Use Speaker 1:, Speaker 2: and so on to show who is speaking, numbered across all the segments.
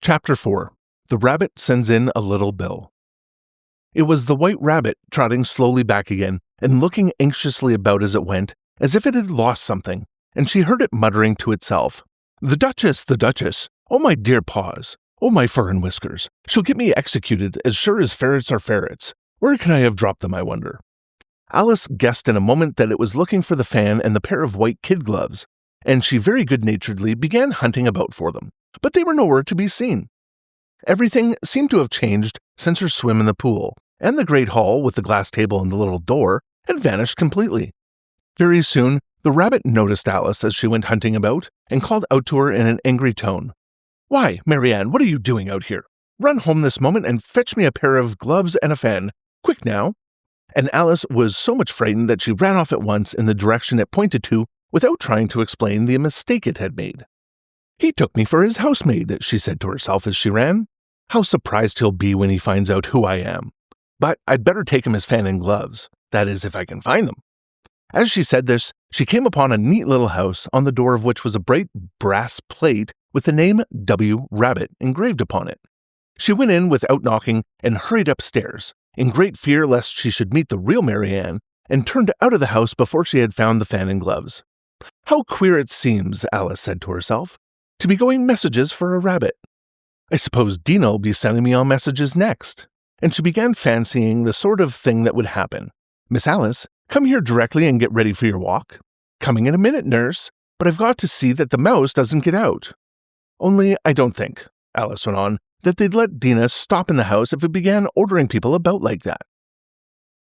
Speaker 1: Chapter 4. The Rabbit Sends in a Little Bill. It was the White Rabbit trotting slowly back again and looking anxiously about as it went, as if it had lost something, and she heard it muttering to itself, "The Duchess, the Duchess! Oh, my dear paws! Oh, my fur and whiskers! She'll get me executed as sure as ferrets are ferrets! Where can I have dropped them, I wonder?" Alice guessed in a moment that it was looking for the fan and the pair of white kid gloves, and she very good-naturedly began hunting about for them, but they were nowhere to be seen. Everything seemed to have changed since her swim in the pool, and the great hall with the glass table and the little door had vanished completely. Very soon, the rabbit noticed Alice as she went hunting about and called out to her in an angry tone, "Why, Marianne, what are you doing out here? Run home this moment and fetch me a pair of gloves and a fan. Quick now!" And Alice was so much frightened that she ran off at once in the direction it pointed to without trying to explain the mistake it had made. "He took me for his housemaid," she said to herself as she ran. "How surprised he'll be when he finds out who I am. But I'd better take him his fan and gloves, that is, if I can find them." As she said this, she came upon a neat little house, on the door of which was a bright brass plate with the name W. Rabbit engraved upon it. She went in without knocking and hurried upstairs, in great fear lest she should meet the real Marianne, and turned out of the house before she had found the fan and gloves. "How queer it seems," Alice said to herself, "to be going messages for a rabbit. I suppose Dinah'll be sending me on messages next." And she began fancying the sort of thing that would happen. "Miss Alice, come here directly and get ready for your walk." "Coming in a minute, nurse, but I've got to see that the mouse doesn't get out." "Only I don't think," Alice went on, "that they'd let Dinah stop in the house if it began ordering people about like that."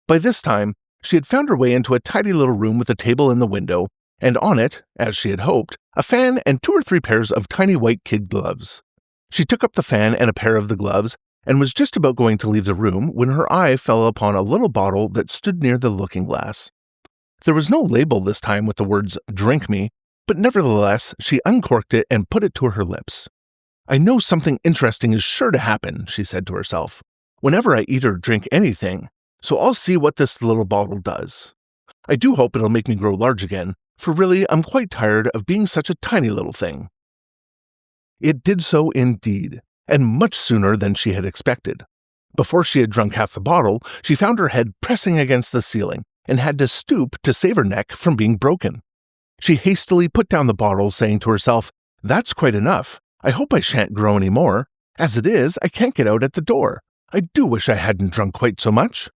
Speaker 1: By this time, she had found her way into a tidy little room with a table in the window, and on it, as she had hoped, a fan and 2 or 3 pairs of tiny white kid gloves. She took up the fan and a pair of the gloves, and was just about going to leave the room when her eye fell upon a little bottle that stood near the looking-glass. There was no label this time with the words "Drink me," but nevertheless she uncorked it and put it to her lips. "I know something interesting is sure to happen," she said to herself, "whenever I eat or drink anything, so I'll see what this little bottle does. I do hope it'll make me grow large again, for really I'm quite tired of being such a tiny little thing." It did so indeed, and much sooner than she had expected. Before she had drunk half the bottle, she found her head pressing against the ceiling and had to stoop to save her neck from being broken. She hastily put down the bottle, saying to herself, "That's quite enough. I hope I shan't grow any more. As it is, I can't get out at the door. I do wish I hadn't drunk quite so much."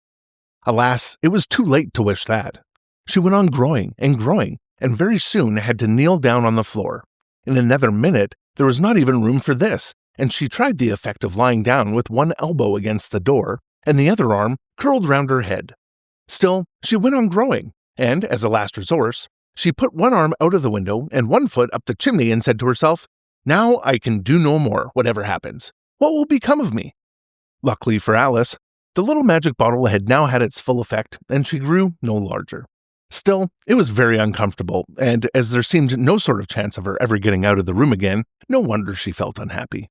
Speaker 1: Alas, it was too late to wish that. She went on growing, and very soon had to kneel down on the floor. In another minute, there was not even room for this, and she tried the effect of lying down with one elbow against the door, and the other arm curled round her head. Still, she went on growing, and, as a last resource, she put one arm out of the window and one foot up the chimney and said to herself, "Now I can do no more, whatever happens. What will become of me?" Luckily for Alice, the little magic bottle had now had its full effect, and she grew no larger. Still, it was very uncomfortable, and as there seemed no sort of chance of her ever getting out of the room again, no wonder she felt unhappy.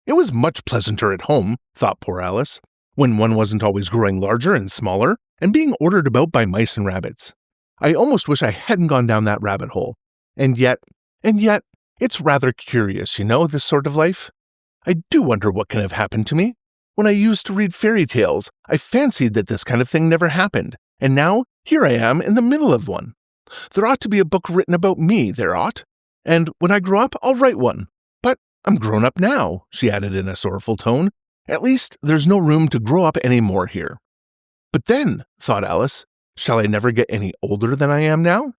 Speaker 1: It was much pleasanter at home, thought poor Alice, when one wasn't always growing larger and smaller, and being ordered about by mice and rabbits. I almost wish I hadn't gone down that rabbit hole. And yet, it's rather curious, this sort of life. I do wonder what can have happened to me. When I used to read fairy tales, I fancied that this kind of thing never happened, and now here I am in the middle of one. There ought to be a book written about me, there ought. And when I grow up, I'll write one. But I'm grown up now, she added in a sorrowful tone. At least there's no room to grow up any more here. But then, thought Alice, shall I never get any older than I am now?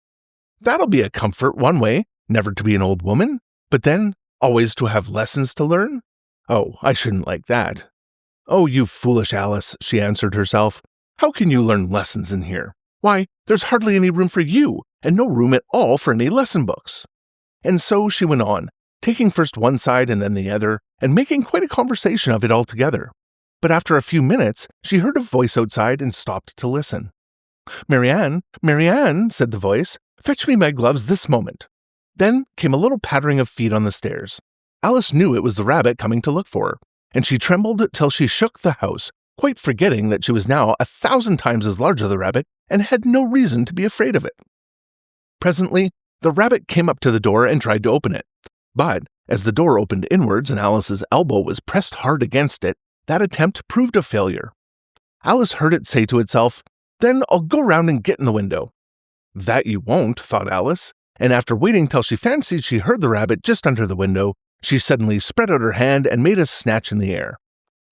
Speaker 1: That'll be a comfort one way, never to be an old woman, but then always to have lessons to learn? Oh, I shouldn't like that. "Oh, you foolish Alice," she answered herself. "How can you learn lessons in here? Why, there's hardly any room for you, and no room at all for any lesson books." And so she went on, taking first one side and then the other, and making quite a conversation of it altogether. But after a few minutes, she heard a voice outside and stopped to listen. "Marianne, Marianne," said the voice, "fetch me my gloves this moment." Then came a little pattering of feet on the stairs. Alice knew it was the rabbit coming to look for her, and she trembled till she shook the house, quite forgetting that she was now 1,000 times as large as the rabbit and had no reason to be afraid of it. Presently, the rabbit came up to the door and tried to open it, but As the door opened inwards and Alice's elbow was pressed hard against it, that attempt proved a failure. Alice heard it say to itself, "Then I'll go round and get in the window." "That you won't," thought Alice, and after waiting till she fancied she heard the rabbit just under the window, she suddenly spread out her hand and made a snatch in the air.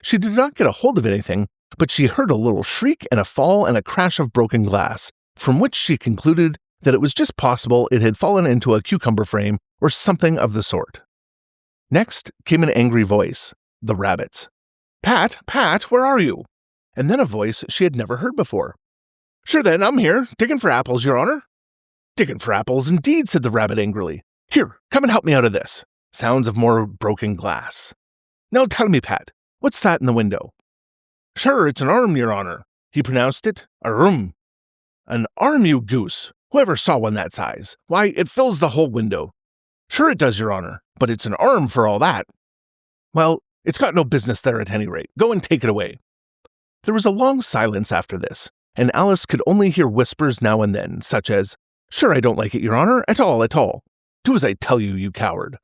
Speaker 1: She did not get a hold of anything, but she heard a little shriek and a fall and a crash of broken glass, from which she concluded that it was just possible it had fallen into a cucumber frame or something of the sort. Next came an angry voice, the rabbit's. "Pat, Pat, where are you?" And then a voice she had never heard before. "Sure then, I'm here, digging for apples, your honor." "Digging for apples, indeed," said the rabbit angrily. "Here, come and help me out of this." Sounds of more broken glass. "Now tell me, Pat, what's that in the window?" "Sure, it's an arm, your honor." He pronounced it, "arum." "An arm, you goose! Whoever saw one that size? Why, it fills the whole window." "Sure it does, your honor, but it's an arm for all that." "Well, it's got no business there at any rate. Go and take it away." There was a long silence after this, and Alice could only hear whispers now and then, such as, "Sure I don't like it, your honor, at all, at all. Do as I tell you, you coward."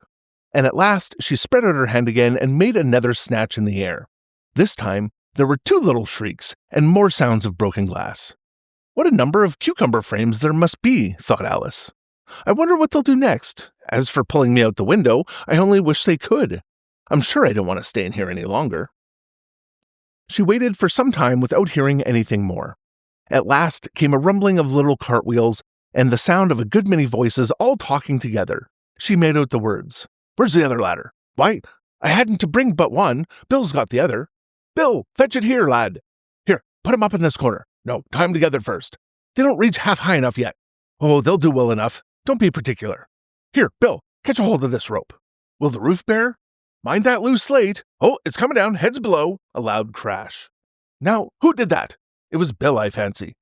Speaker 1: And at last she spread out her hand again and made another snatch in the air. This time there were 2 little shrieks and more sounds of broken glass. "What a number of cucumber frames there must be," thought Alice. "I wonder what they'll do next. As for pulling me out the window, I only wish they could. I'm sure I don't want to stay in here any longer." She waited for some time without hearing anything more. At last came a rumbling of little cartwheels and the sound of a good many voices all talking together. She made out the words, "Where's the other ladder? Why, I hadn't to bring but one. Bill's got the other. Bill, fetch it here, lad. Here, put him up in this corner. No, tie 'em together first. They don't reach half high enough yet. Oh, they'll do well enough. Don't be particular. Here, Bill, catch a hold of this rope. Will the roof bear? Mind that loose slate. Oh, it's coming down, heads below." A loud crash. "Now, who did that?" "It was Bill, I fancy."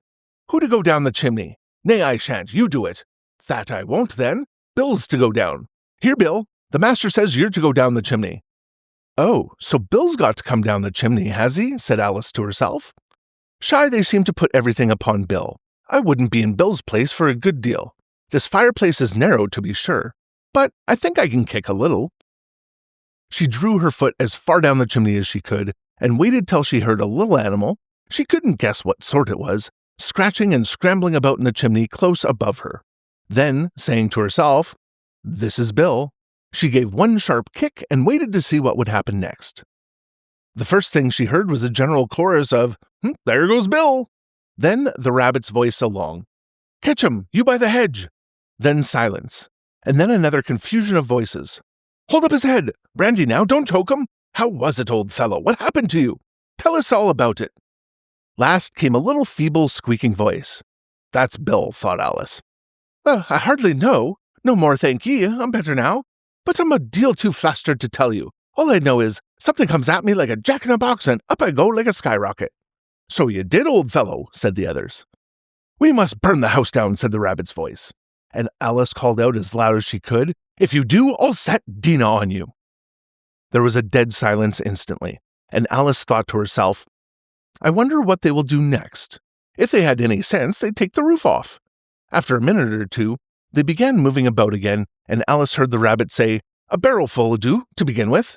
Speaker 1: "Who to go down the chimney?" "Nay, I shan't. You do it." "That I won't, then. Bill's to go down. Here, Bill, the master says you're to go down the chimney." "Oh, so Bill's got to come down the chimney, has he?" said Alice to herself. "Shy they seem to put everything upon Bill. I wouldn't be in Bill's place for a good deal. This fireplace is narrow, to be sure, but I think I can kick a little." She drew her foot as far down the chimney as she could, and waited till she heard a little animal, she couldn't guess what sort it was, scratching and scrambling about in the chimney close above her. Then, saying to herself, "This is Bill," she gave one sharp kick and waited to see what would happen next. The first thing she heard was a general chorus of, "There goes Bill." Then the rabbit's voice along, "Catch him, you by the hedge." Then silence, and then another confusion of voices. "Hold up his head! Brandy now, don't choke him! How was it, old fellow? What happened to you? Tell us all about it." Last came a little feeble squeaking voice. "That's Bill," thought Alice. "Well, I hardly know. No more, thank ye. I'm better now. But I'm a deal too flustered to tell you. All I know is something comes at me like a jack-in-a-box and up I go like a skyrocket." "So you did, old fellow," said the others. "We must burn the house down," said the rabbit's voice. And Alice called out as loud as she could, "If you do, I'll set Dina on you." There was a dead silence instantly, and Alice thought to herself, "I wonder what they will do next. If they had any sense, they'd take the roof off." After a minute or two, they began moving about again, and Alice heard the rabbit say, "A barrel full will do, to begin with."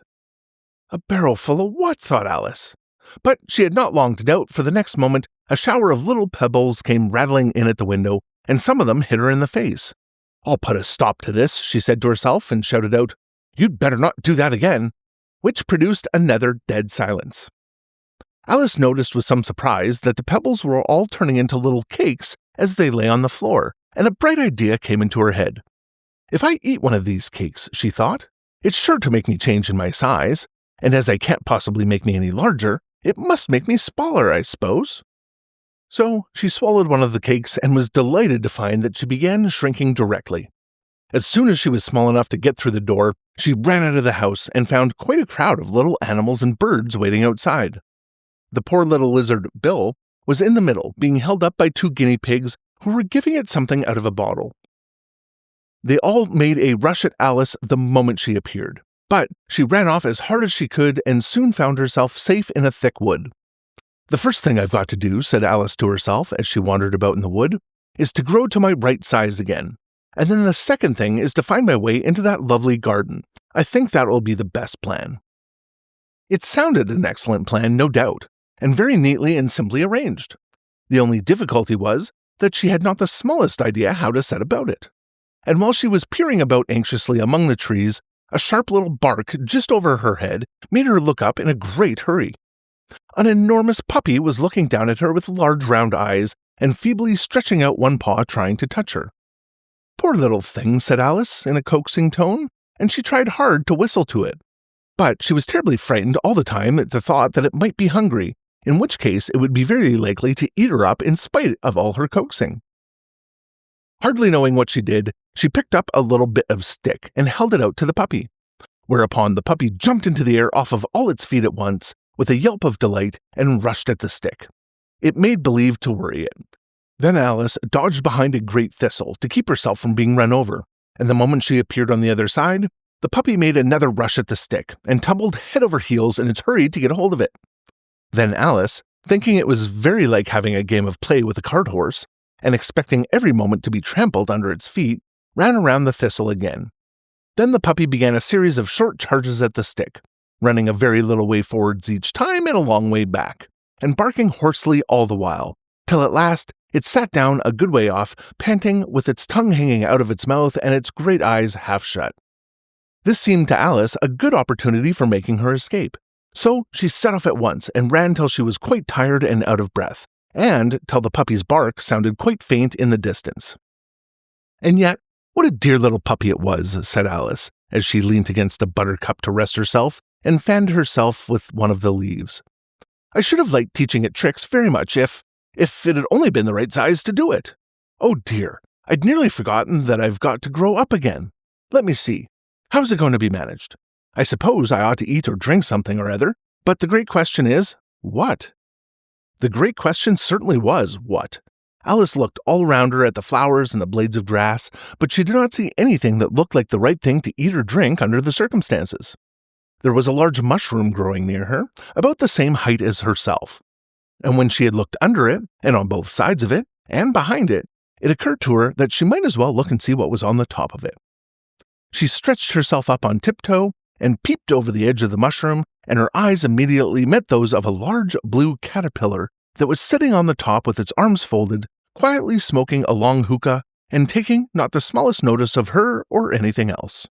Speaker 1: A barrel full of what? thought Alice. But she had not long to doubt, for the next moment a shower of little pebbles came rattling in at the window, and some of them hit her in the face. "I'll put a stop to this," she said to herself, and shouted out, "You'd better not do that again," which produced another dead silence. Alice noticed with some surprise that the pebbles were all turning into little cakes as they lay on the floor, and a bright idea came into her head. "If I eat one of these cakes," she thought, "it's sure to make me change in my size, and as I can't possibly make me any larger, it must make me smaller, I suppose." So she swallowed one of the cakes and was delighted to find that she began shrinking directly. As soon as she was small enough to get through the door, she ran out of the house and found quite a crowd of little animals and birds waiting outside. The poor little lizard, Bill, was in the middle, being held up by 2 guinea pigs who were giving it something out of a bottle. They all made a rush at Alice the moment she appeared, but she ran off as hard as she could and soon found herself safe in a thick wood. "The first thing I've got to do," said Alice to herself as she wandered about in the wood, "is to grow to my right size again. And then the second thing is to find my way into that lovely garden. I think that will be the best plan." It sounded an excellent plan, no doubt, and very neatly and simply arranged. The only difficulty was that she had not the smallest idea how to set about it. And while she was peering about anxiously among the trees, a sharp little bark just over her head made her look up in a great hurry. An enormous puppy was looking down at her with large round eyes and feebly stretching out one paw trying to touch her. "Poor little thing," said Alice in a coaxing tone, and she tried hard to whistle to it. But she was terribly frightened all the time at the thought that it might be hungry, in which case it would be very likely to eat her up in spite of all her coaxing. Hardly knowing what she did, she picked up a little bit of stick and held it out to the puppy, whereupon the puppy jumped into the air off of all its feet at once, with a yelp of delight, and rushed at the stick. It made believe to worry it. Then Alice dodged behind a great thistle to keep herself from being run over, and the moment she appeared on the other side, the puppy made another rush at the stick and tumbled head over heels in its hurry to get hold of it. Then Alice, thinking it was very like having a game of play with a cart horse, and expecting every moment to be trampled under its feet, ran around the thistle again. Then the puppy began a series of short charges at the stick, running a very little way forwards each time and a long way back, and barking hoarsely all the while, till at last it sat down a good way off, panting, with its tongue hanging out of its mouth and its great eyes half shut. This seemed to Alice a good opportunity for making her escape, so she set off at once and ran till she was quite tired and out of breath, and till the puppy's bark sounded quite faint in the distance. "And yet, what a dear little puppy it was," said Alice, as she leant against a buttercup to rest herself and fanned herself with one of the leaves. "I should have liked teaching it tricks very much if it had only been the right size to do it. Oh dear, I'd nearly forgotten that I've got to grow up again. Let me see. How's it going to be managed? I suppose I ought to eat or drink something or other, but the great question is, what?" The great question certainly was, what? Alice looked all around her at the flowers and the blades of grass, but she did not see anything that looked like the right thing to eat or drink under the circumstances. There was a large mushroom growing near her, about the same height as herself. And when she had looked under it, and on both sides of it, and behind it, it occurred to her that she might as well look and see what was on the top of it. She stretched herself up on tiptoe and peeped over the edge of the mushroom, and her eyes immediately met those of a large blue caterpillar that was sitting on the top with its arms folded, quietly smoking a long hookah and taking not the smallest notice of her or anything else.